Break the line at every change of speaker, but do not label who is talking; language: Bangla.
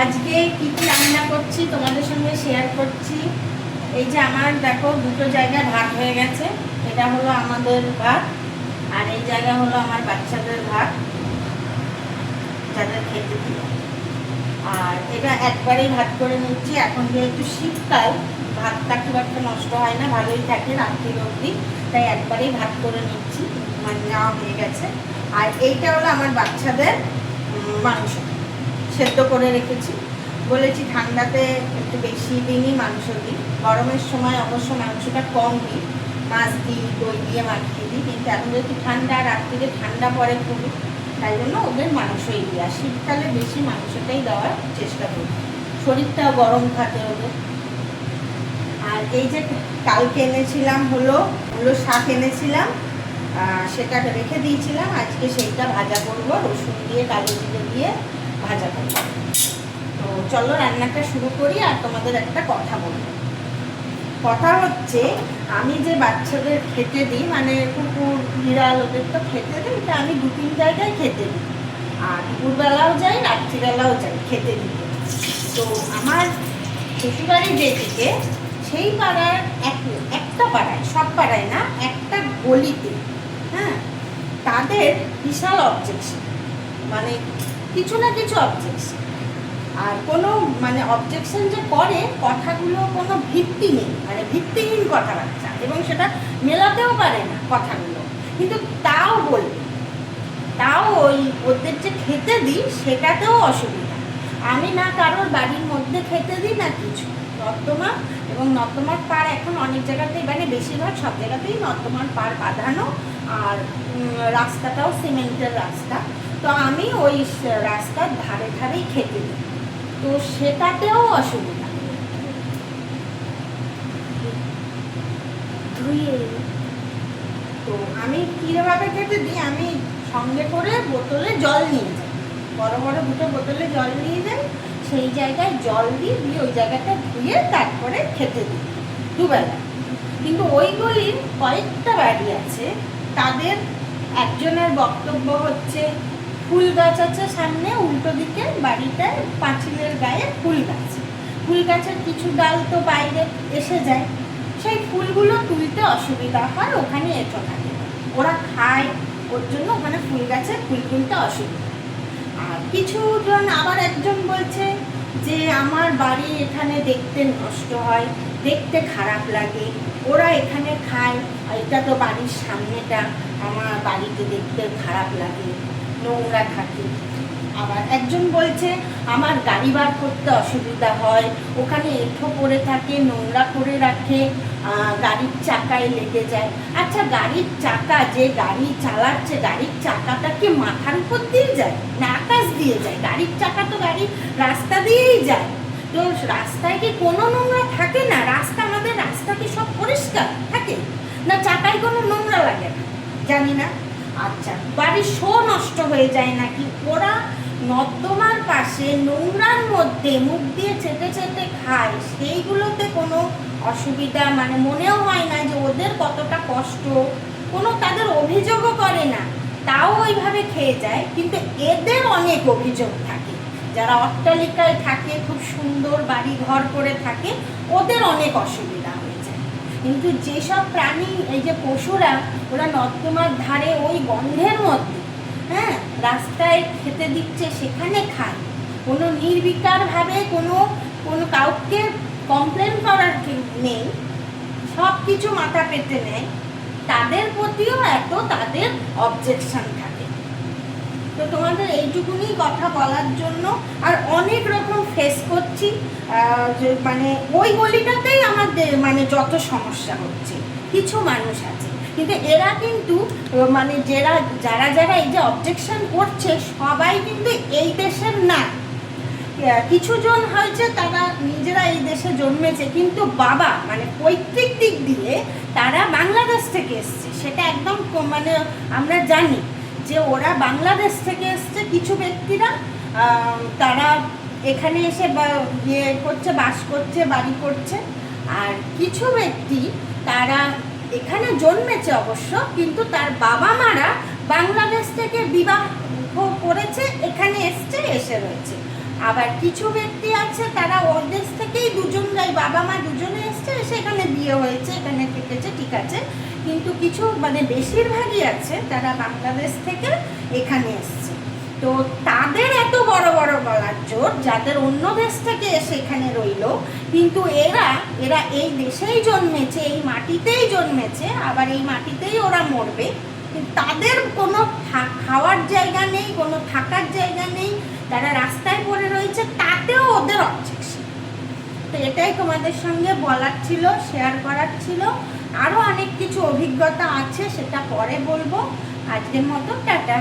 আজকে কি কি রান্না করছি তোমাদের সঙ্গে শেয়ার করছি। এই যে আমার দেখো দুটো জায়গায় ভাগ হয়ে গেছে। এটা হলো আমাদের ভাগ আর এই জায়গা হলো আমার বাচ্চাদের ভাগ, যাদের খেতে দিই। আর এটা একবারেই ভাত করে নিচ্ছি। এখন যেহেতু শীতকাল, ভাতটা খুব একটা নষ্ট হয় না, ভালোই থাকে রাত্রি অবধি, তাই একবারেই ভাত করে নিচ্ছি, মানে নেওয়া হয়ে গেছে। আর এইটা হলো আমার বাচ্চাদের মাংস, সেদ্ধ করে রেখেছি। বলেছি ঠান্ডাতে একটু বেশি দিনই মাংস দিই, গরমের সময় অবশ্য মাংসটা কম দিই, মাছ দিই, দই দিয়ে মাখিয়ে দিই। কিন্তু এখন যেহেতু ঠান্ডা, রাত্রিতে ঠান্ডা পড়ে খুবই, তাই জন্য ওদের মাংসই দিই। আর শীতকালে বেশি মাংসটাই দেওয়ার চেষ্টা করি, শরীরটাও গরম থাকে ওদের। আর এই যে কালকে এনেছিলাম হলো শাক এনেছিলাম, সেটাকে রেখে দিয়েছিলাম, আজকে সেইটা ভাজা করবো, রসুন দিয়ে কালো জিরে দিয়ে ভাজা করবো। তো চলো রান্নাটা শুরু করি। আর তোমাদের একটা কথা বলবো, কথা হচ্ছে আমি যে বাচ্চাদের খেতে দিই, মানে কুকুর বিড়াল ওদের তো খেতে দিই, এটা আমি 2-3 জায়গায় খেতে দিই। আর দুপুরবেলাও যাই, রাত্রিবেলাও যাই খেতে দিতে। তো আমার শ্বশুরবাড়ি যেদিকে, সেই পাড়ার একটা পাড়ায়, সব পাড়ায় না, একটা গলিতে, হ্যাঁ, তাদের বিশাল অবজেকশন, মানে কিছু না কিছু অবজেকশন। আর কোনো মানে অবজেকশন যে করে, কথাগুলো কোনো ভিত্তি নেই, মানে ভিত্তিহীন কথাবার্তা, এবং সেটা মেলাতেও পারে না কথাগুলো, কিন্তু তাও বলবে, তাও ওই ওদের যে খেতে দিই সেটাতেও অসুবিধা। আমি না কারোর বাড়ির মধ্যে খেতে দিই না কিছু, নর্দমা এবং নর্দমার পাড় এখন অনেক জায়গাতেই, মানে বেশিরভাগ সব জায়গাতেই নর্দমার পাড় বাঁধানো, আর রাস্তাটাও সিমেন্টের রাস্তা। তো আমি ওই রাস্তার ধারে ধারেই খেতে দিই, তো সেটাতেও অসুবিধা। তো আমি কীভাবে খেতে দিই, আমি সঙ্গে করে বোতলে জল নিয়ে যাই, বড় বড় দুটো বোতলে জল নিয়ে যাই, সেই জায়গায় জল দিয়ে ওই জায়গাটা ধুয়ে তারপরে খেতে দিই দুবেলা। কিন্তু ওই গলির কয়েকটা বাড়ি আছে, তাদের একজনের বক্তব্য হচ্ছে ফুল গাছ আছে সামনে, উল্টো দিকে বাড়িটায় পাঁচিলের গায়ে ফুল গাছ, ফুল গাছের কিছু ডাল তো বাইরে এসে যায়, সেই ফুলগুলো তুলতে অসুবিধা হয়, ওখানে এঁটো থাকে, ওরা খায়, ওর জন্য ওখানে ফুল গাছে ফুল তুলতে অসুবিধা। আর কিছুজন আবার একজন বলছে যে আমার বাড়ি এখানে দেখতে নষ্ট হয়, দেখতে খারাপ লাগে, ওরা এখানে খায়, এটা তো বাড়ির সামনেটা, আমার বাড়িতে দেখতে খারাপ লাগে, নোংরা থাকে। আবার একজন বলছে আমার গাড়ি বার করতে অসুবিধা হয়, ওখানে এঁঠো পড়ে থাকে, নোংরা করে রাখে, গাড়ির চাকায় লেগে যায়। আচ্ছা, গাড়ির চাকা, যে গাড়ি চালাচ্ছে, গাড়ির চাকাটা কি মাথার উপর দিয়ে যায় না আকাশ দিয়ে যায়? গাড়ির চাকা তো গাড়ির রাস্তা দিয়েই যায়, তো রাস্তায় কি কোনো নোংরা থাকে না? রাস্তা, আমাদের রাস্তা কি সব পরিষ্কার থাকে না? চাকায় কোনো নোংরা লাগে না? জানি না। আচ্ছা, বাড়ির শো নষ্ট হয়ে যায় নাকি? ওরা নর্দমার পাশে নোংরার মধ্যে মুখ দিয়ে চেটে চেটে খায়, সেইগুলোতে কোনো অসুবিধা মানে মনেও হয় না যে ওদের কতটা কষ্ট, কোনো তাদের অভিযোগও করে না, তাও ওইভাবে খেয়ে যায়। কিন্তু এদের অনেক অভিযোগ থাকে, যারা অট্টালিকায় থাকে, খুব সুন্দর বাড়ি ঘর করে থাকে, ওদের অনেক অসুবিধা হয়ে যায়। কিন্তু যেসব প্রাণী, এই যে পশুরা, ওরা নর্দমার ধারে ওই গন্ধের মধ্যে, হ্যাঁ, রাস্তায় খেতে দিচ্ছে, সেখানে খায়, কোনো নির্বিকারভাবে কোনো কাউকে কমপ্লেন করার নেই, সব কিছু মাথা পেতে নেয়, তাদের প্রতিও এত তাদের অবজেকশন থাকে। তো তোমাদের এইটুকুনি কথা বলার জন্য। আর অনেক রকম ফেস করছি, মানে ওই গলিটাতেই আমাদের মানে যত সমস্যা হচ্ছে, কিছু মানুষ আছে, কিন্তু এরা কিন্তু মানে যারা এই যে অবজেকশন করছে, সবাই কিন্তু এই দেশের না। কিছুজন হয়েছে তারা নিজেরা এই দেশে জন্মেছে, কিন্তু বাবা মানে পৈতৃক দিক দিয়ে তারা বাংলাদেশ থেকে এসছে, সেটা একদম মানে আমরা জানি যে ওরা বাংলাদেশ থেকে এসছে। কিছু ব্যক্তিরা তারা এখানে এসে করছে, বাস করছে, বাড়ি করছে। আর কিছু ব্যক্তি তারা এখানে জন্মেছে অবশ্য, কিন্তু তার বাবা মারা বাংলাদেশ থেকে বিবাহ করেছে, এখানে এসে রয়েছে। আবার কিছু ব্যক্তি আছে তারা ওই দেশ থেকেই দুজন যায়, বাবা মা দুজনে এসছে, সেখানে বিয়ে হয়েছে, এখানে থেকেছে, ঠিক আছে। কিন্তু কিছু মানে বেশিরভাগই আছে তারা বাংলাদেশ থেকে এখানে এসছে। তো তাদের এত বড় বড় গলার জোর, যাদের অন্য দেশ থেকে এসে এখানে রইলো, কিন্তু এরা এই দেশেই জন্মেছে, এই মাটিতেই জন্মেছে, আবার এই মাটিতেই ওরা মরবে, কিন্তু তাদের কোনো খাওয়ার জায়গা নেই, কোনো থাকার জায়গা নেই, তারা রাস্তায় পড়ে রয়েছে, তাতেও ওদের অবজেকশন। তো এটাই তোমাদের সঙ্গে বলার ছিল, শেয়ার করার ছিল। আরও অনেক কিছু অভিজ্ঞতা আছে, সেটা পরে বলবো। আজকের মতো টাটা।